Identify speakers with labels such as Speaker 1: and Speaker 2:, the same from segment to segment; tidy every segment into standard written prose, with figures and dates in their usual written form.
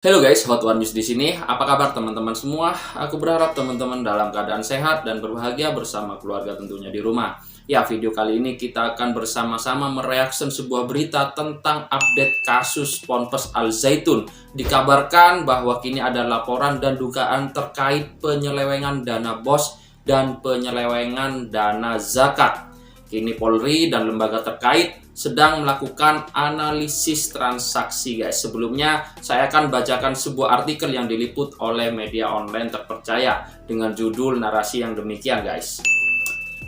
Speaker 1: Halo guys, Hot One News di sini. Apa kabar teman-teman semua? Aku berharap teman-teman dalam keadaan sehat dan berbahagia bersama keluarga tentunya di rumah. Ya, video kali ini kita akan bersama-sama mereaksi sebuah berita tentang update kasus Ponpes Al Zaitun. Dikabarkan bahwa kini ada laporan dan dugaan terkait penyelewengan dana BOS dan penyelewengan dana zakat. Kini Polri dan lembaga terkait sedang melakukan analisis transaksi guys. Sebelumnya saya akan bacakan sebuah artikel yang diliput oleh media online terpercaya dengan judul narasi yang demikian guys.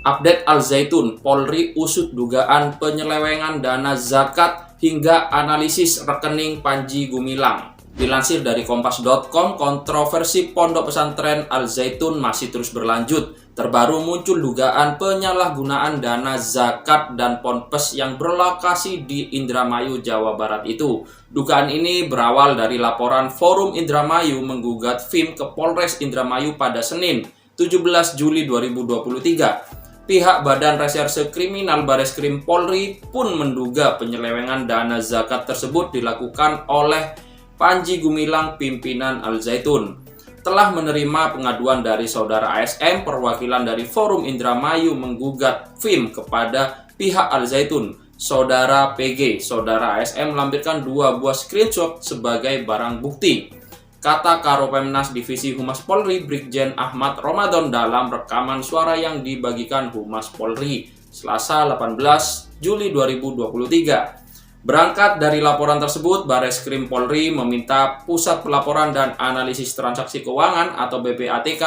Speaker 1: Update Al Zaitun, Polri usut dugaan penyelewengan dana zakat hingga analisis rekening Panji Gumilang. Dilansir dari kompas.com, kontroversi Pondok Pesantren Al Zaitun masih terus berlanjut. Terbaru muncul dugaan penyalahgunaan dana zakat dan ponpes yang berlokasi di Indramayu, Jawa Barat itu. Dugaan ini berawal dari laporan Forum Indramayu menggugat FIM ke Polres Indramayu pada Senin, 17 Juli 2023. Pihak Badan Reserse Kriminal Bareskrim Polri pun menduga penyelewengan dana zakat tersebut dilakukan oleh Panji Gumilang, pimpinan Al Zaitun. Telah menerima pengaduan dari saudara ASM, perwakilan dari Forum Indramayu menggugat FIM kepada pihak Al Zaitun. Saudara PG, saudara ASM melampirkan 2 buah screenshot sebagai barang bukti. Kata Karopemnas Divisi Humas Polri, Brigjen Ahmad Ramadan dalam rekaman suara yang dibagikan Humas Polri, Selasa 18 Juli 2023. Berangkat dari laporan tersebut, Bareskrim Polri meminta Pusat Pelaporan dan Analisis Transaksi Keuangan atau BPATK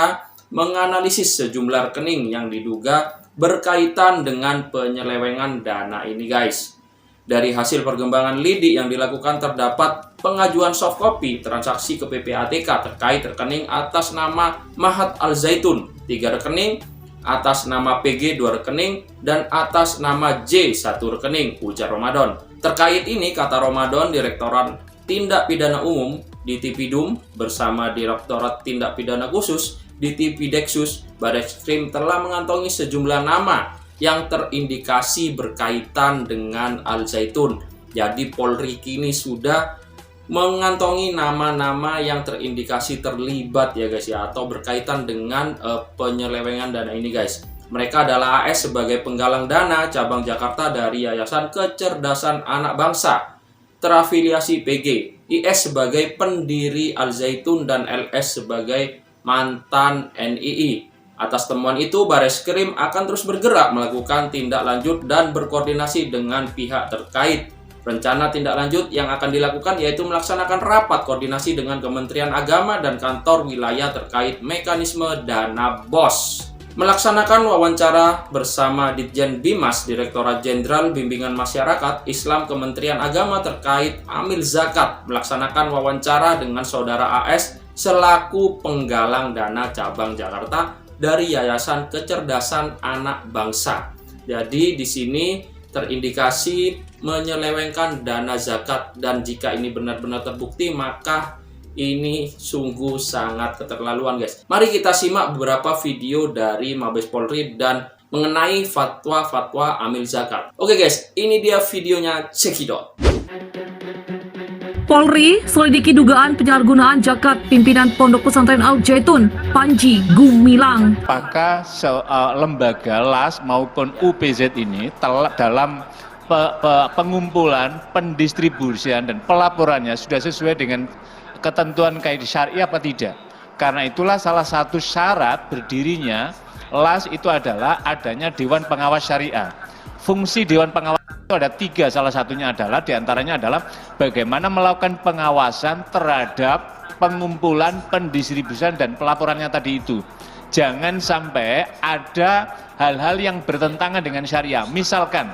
Speaker 1: menganalisis sejumlah rekening yang diduga berkaitan dengan penyelewengan dana ini guys. Dari hasil perkembangan lidik yang dilakukan terdapat pengajuan soft copy transaksi ke PPATK terkait rekening atas nama Mahat Al Zaitun 3 rekening, atas nama PG 2 rekening, dan atas nama J 1 rekening, ujar Ramadan. Terkait ini, kata Ramadan, Direktorat Tindak Pidana Umum Ditipidum bersama Direktorat Tindak Pidana Khusus Ditipideksus Bareskrim telah mengantongi sejumlah nama yang terindikasi berkaitan dengan Al Zaitun. Jadi Polri kini sudah mengantongi nama-nama yang terindikasi terlibat ya guys ya, atau berkaitan dengan penyelewengan dana ini guys. Mereka adalah AS sebagai penggalang dana cabang Jakarta dari Yayasan Kecerdasan Anak Bangsa, terafiliasi PG, IS sebagai pendiri Al Zaitun, dan LS sebagai mantan NII. Atas temuan itu, Bareskrim akan terus bergerak melakukan tindak lanjut dan berkoordinasi dengan pihak terkait. Rencana tindak lanjut yang akan dilakukan yaitu melaksanakan rapat koordinasi dengan Kementerian Agama dan kantor wilayah terkait mekanisme dana BOS. Melaksanakan wawancara bersama Ditjen Bimas, Direktorat Jenderal Bimbingan Masyarakat Islam Kementerian Agama terkait amil zakat. Melaksanakan wawancara dengan saudara AS selaku penggalang dana cabang Jakarta dari Yayasan Kecerdasan Anak Bangsa. Jadi di sini terindikasi menyelewengkan dana zakat, dan jika ini benar-benar terbukti maka ini sungguh sangat keterlaluan guys. Mari kita simak beberapa video dari Mabes Polri dan mengenai fatwa-fatwa amil zakat. Oke guys, ini dia videonya, cekidot.
Speaker 2: Polri selidiki dugaan penyalahgunaan zakat pimpinan Pondok Pesantren Al Zaitun, Panji Gumilang.
Speaker 3: Apakah lembaga LAS maupun UPZ ini dalam pengumpulan, pendistribusian, dan pelaporannya sudah sesuai dengan ketentuan kaidah syariah apa tidak? Karena itulah salah satu syarat berdirinya LAS itu adalah adanya Dewan Pengawas Syariah. Fungsi Dewan Pengawas itu ada 3, salah satunya adalah diantaranya adalah bagaimana melakukan pengawasan terhadap pengumpulan, pendistribusian, dan pelaporannya tadi itu. Jangan sampai ada hal-hal yang bertentangan dengan syariah. Misalkan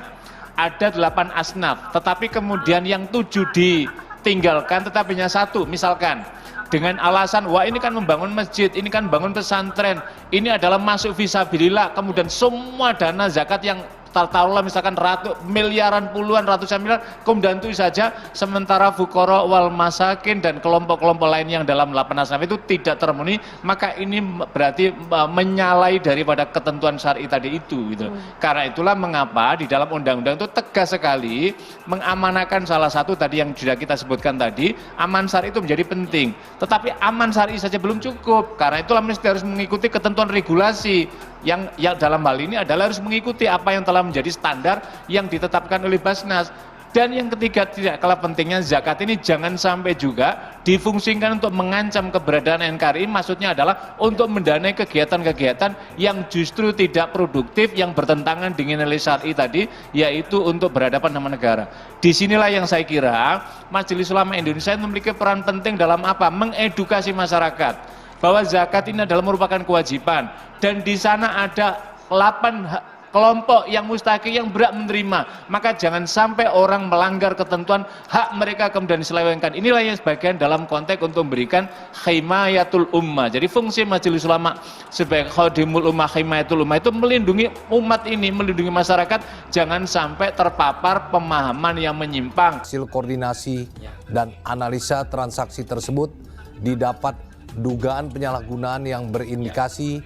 Speaker 3: ada 8 asnaf, tetapi kemudian yang 7 ditinggalkan tetapi hanya 1, misalkan dengan alasan wah ini kan membangun masjid, ini kan bangun pesantren, ini adalah masuk fisabilillah, kemudian semua dana zakat yang taruhlah misalkan miliaran, puluhan, ratusan miliar, kemudian itu saja, sementara fukara wal masakin dan kelompok-kelompok lain yang dalam 8 asnaf itu tidak terpenuhi, maka ini berarti menyalahi daripada ketentuan syar'i tadi itu gitu. Karena itulah mengapa di dalam undang-undang itu tegas sekali mengamanahkan salah satu tadi yang sudah kita sebutkan tadi, aman syar'i itu menjadi penting. Tetapi aman syar'i saja belum cukup, karena itulah mesti harus mengikuti ketentuan regulasi yang dalam hal ini adalah harus mengikuti apa yang telah menjadi standar yang ditetapkan oleh Basnas. Dan yang ketiga, tidak kalah pentingnya, zakat ini jangan sampai juga difungsikan untuk mengancam keberadaan NKRI, maksudnya adalah untuk mendanai kegiatan-kegiatan yang justru tidak produktif, yang bertentangan dengan nilai syar'i tadi, yaitu untuk berhadapan sama negara. Disinilah yang saya kira Majelis Ulama Indonesia memiliki peran penting dalam apa? Mengedukasi masyarakat bahwa zakat ini adalah merupakan kewajiban, dan di sana ada 8 kelompok yang mustahik yang berhak menerima, maka jangan sampai orang melanggar ketentuan hak mereka kemudian diselewengkan. Inilah yang sebagian dalam konteks untuk memberikan himayatul ummah. Jadi fungsi Majelis Ulama sebagai khadimul ummah, himayatul ummah itu melindungi umat ini, melindungi masyarakat jangan sampai terpapar pemahaman yang menyimpang.
Speaker 4: Hasil koordinasi dan analisa transaksi tersebut didapat dugaan penyalahgunaan yang berindikasi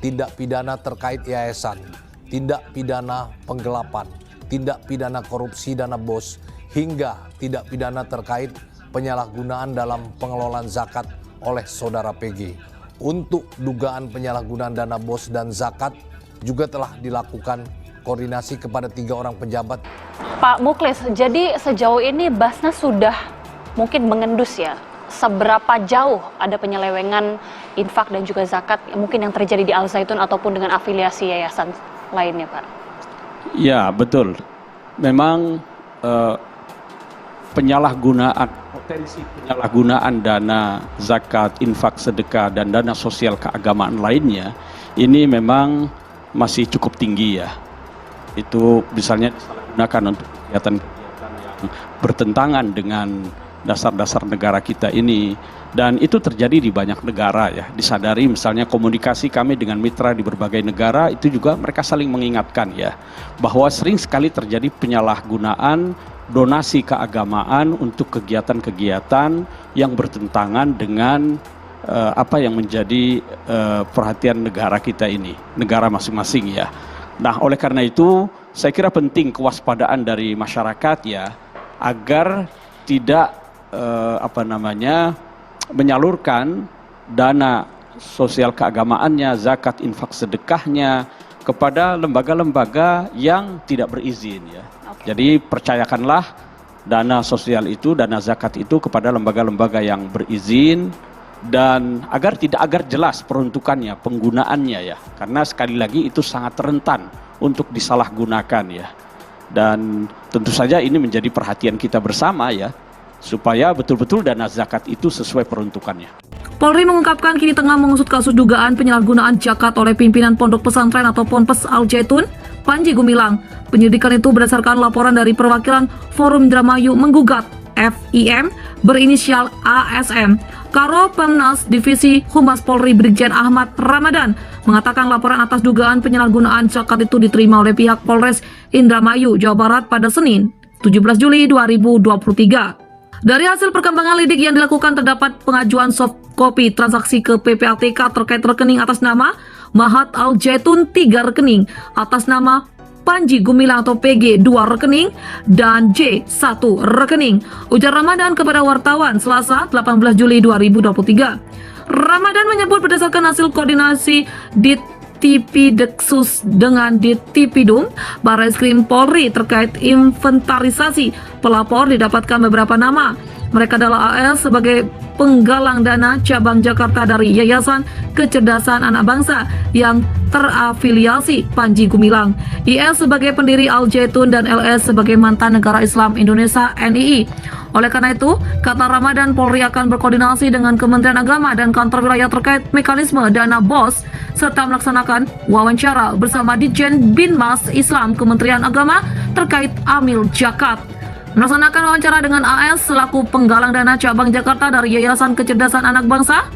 Speaker 4: tindak pidana terkait yayasan, tindak pidana penggelapan, tindak pidana korupsi dana BOS, hingga tindak pidana terkait penyalahgunaan dalam pengelolaan zakat oleh saudara PG. Untuk dugaan penyalahgunaan dana BOS dan zakat juga telah dilakukan koordinasi kepada 3 orang pejabat.
Speaker 5: Pak Muklis, jadi sejauh ini Basnas sudah mungkin mengendus ya, seberapa jauh ada penyelewengan infak dan juga zakat mungkin yang terjadi di Al Zaitun ataupun dengan afiliasi yayasan lainnya, Pak?
Speaker 6: Ya, betul. Memang potensi penyalahgunaan dana zakat, infak, sedekah, dan dana sosial keagamaan lainnya ini memang masih cukup tinggi ya. Itu misalnya disalahgunakan untuk kegiatan-kegiatan yang bertentangan dengan dasar-dasar negara kita ini, dan itu terjadi di banyak negara ya. Disadari misalnya komunikasi kami dengan mitra di berbagai negara itu juga mereka saling mengingatkan ya, bahwa sering sekali terjadi penyalahgunaan donasi keagamaan untuk kegiatan-kegiatan yang bertentangan dengan apa yang menjadi perhatian negara kita ini, negara masing-masing ya. Nah, oleh karena itu saya kira penting kewaspadaan dari masyarakat ya, agar tidak menyalurkan dana sosial keagamaannya, zakat, infak, sedekahnya kepada lembaga-lembaga yang tidak berizin ya. Jadi percayakanlah dana sosial itu, dana zakat itu kepada lembaga-lembaga yang berizin, dan agar jelas peruntukannya, penggunaannya ya. Karena sekali lagi itu sangat rentan untuk disalahgunakan ya. Dan tentu saja ini menjadi perhatian kita bersama ya, supaya betul-betul dana zakat itu sesuai peruntukannya.
Speaker 2: Polri mengungkapkan kini tengah mengusut kasus dugaan penyalahgunaan zakat oleh pimpinan Pondok Pesantren atau Ponpes Al Zaitun, Panji Gumilang. Penyelidikan itu berdasarkan laporan dari perwakilan Forum Indramayu menggugat FIM berinisial ASM. Karo Pemnas Divisi Humas Polri Brigjen Ahmad Ramadan mengatakan laporan atas dugaan penyalahgunaan zakat itu diterima oleh pihak Polres Indramayu, Jawa Barat pada Senin, 17 Juli 2023. Dari hasil perkembangan lidik yang dilakukan terdapat pengajuan soft copy transaksi ke PPATK terkait rekening atas nama Mahat Al Zaitun 3 rekening, atas nama Panji Gumilang atau PG 2 rekening, dan J 1 rekening. Ujar Ramadan kepada wartawan Selasa 18 Juli 2023. Ramadan menyebut berdasarkan hasil koordinasi di Tipideksus dengan Ditipidum Barreskrim Polri terkait inventarisasi, pelapor didapatkan beberapa nama. Mereka adalah AL sebagai penggalang dana cabang Jakarta dari Yayasan Kecerdasan Anak Bangsa yang terafiliasi Panji Gumilang, IL sebagai pendiri Al Zaitun, dan LS sebagai mantan negara Islam Indonesia NII. Oleh karena itu, kata Ramadan, Polri akan berkoordinasi dengan Kementerian Agama dan kantor wilayah terkait mekanisme dana BOS serta melaksanakan wawancara bersama Ditjen Binmas Islam Kementerian Agama terkait amil zakat. Melaksanakan wawancara dengan AS selaku penggalang dana cabang Jakarta dari Yayasan Kecerdasan Anak Bangsa,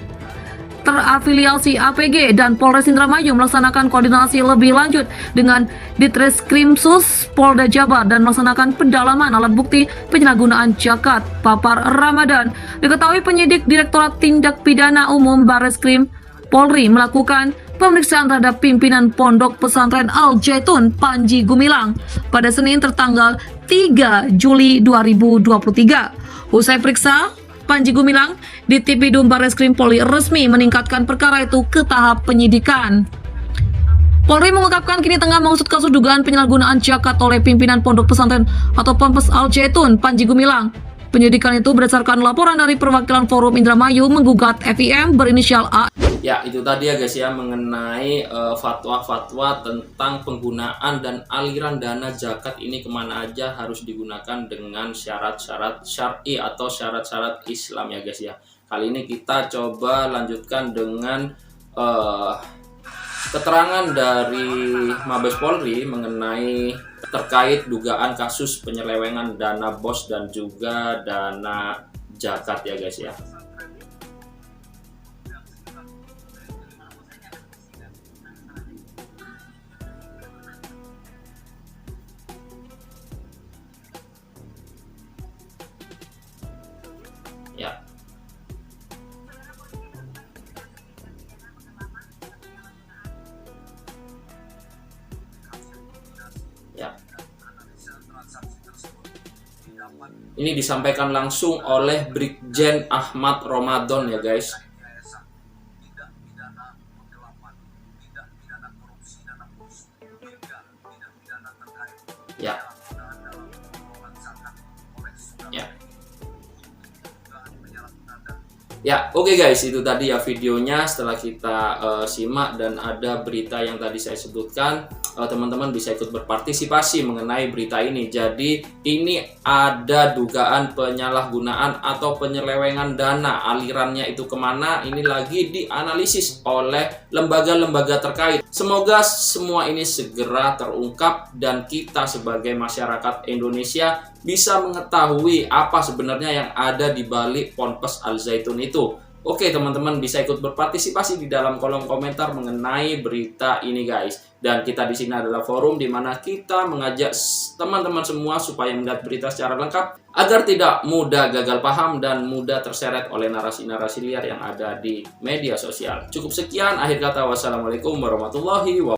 Speaker 2: terafiliasi APG dan Polres Indramayu melaksanakan koordinasi lebih lanjut dengan Ditreskrimsus Polda Jabar dan melaksanakan pendalaman alat bukti penyalahgunaan zakat. Papar Ramadan. Diketahui penyidik Direktorat Tindak Pidana Umum Barreskrim Polri melakukan pemeriksaan terhadap pimpinan Pondok Pesantren Al Zaitun Panji Gumilang pada Senin tertanggal 3 Juli 2023. Usai periksa, Panji Gumilang di Tipidum Barreskrim Polri resmi meningkatkan perkara itu ke tahap penyidikan. Polri mengungkapkan kini tengah mengusut kasus dugaan penyalahgunaan zakat oleh pimpinan Pondok Pesantren atau Ponpes Al Zaitun Panji Gumilang. Penyidikan itu berdasarkan laporan dari perwakilan Forum Indramayu menggugat FIM berinisial A.
Speaker 1: Ya, itu tadi ya guys ya, mengenai fatwa-fatwa tentang penggunaan dan aliran dana zakat ini kemana aja harus digunakan dengan syarat-syarat syar'i atau syarat-syarat Islam ya guys ya. Kali ini kita coba lanjutkan dengan keterangan dari Mabes Polri mengenai terkait dugaan kasus penyelewengan dana BOS dan juga dana zakat ya guys ya. Ya. Ya. Ini disampaikan langsung oleh Brigjen Ahmad Ramadan ya guys. Ya. Ya. Ya, oke guys, itu tadi ya videonya setelah kita simak dan ada berita yang tadi saya sebutkan. Teman-teman bisa ikut berpartisipasi mengenai berita ini. Jadi ini ada dugaan penyalahgunaan atau penyelewengan dana, alirannya itu kemana, ini lagi dianalisis oleh lembaga-lembaga terkait. Semoga semua ini segera terungkap dan kita sebagai masyarakat Indonesia bisa mengetahui apa sebenarnya yang ada di balik Ponpes Al Zaitun itu. Oke teman-teman bisa ikut berpartisipasi di dalam kolom komentar mengenai berita ini guys. Dan kita di sini adalah forum di mana kita mengajak teman-teman semua supaya melihat berita secara lengkap agar tidak mudah gagal paham dan mudah terseret oleh narasi-narasi liar yang ada di media sosial. Cukup sekian, akhir kata wassalamualaikum warahmatullahi wabarakatuh.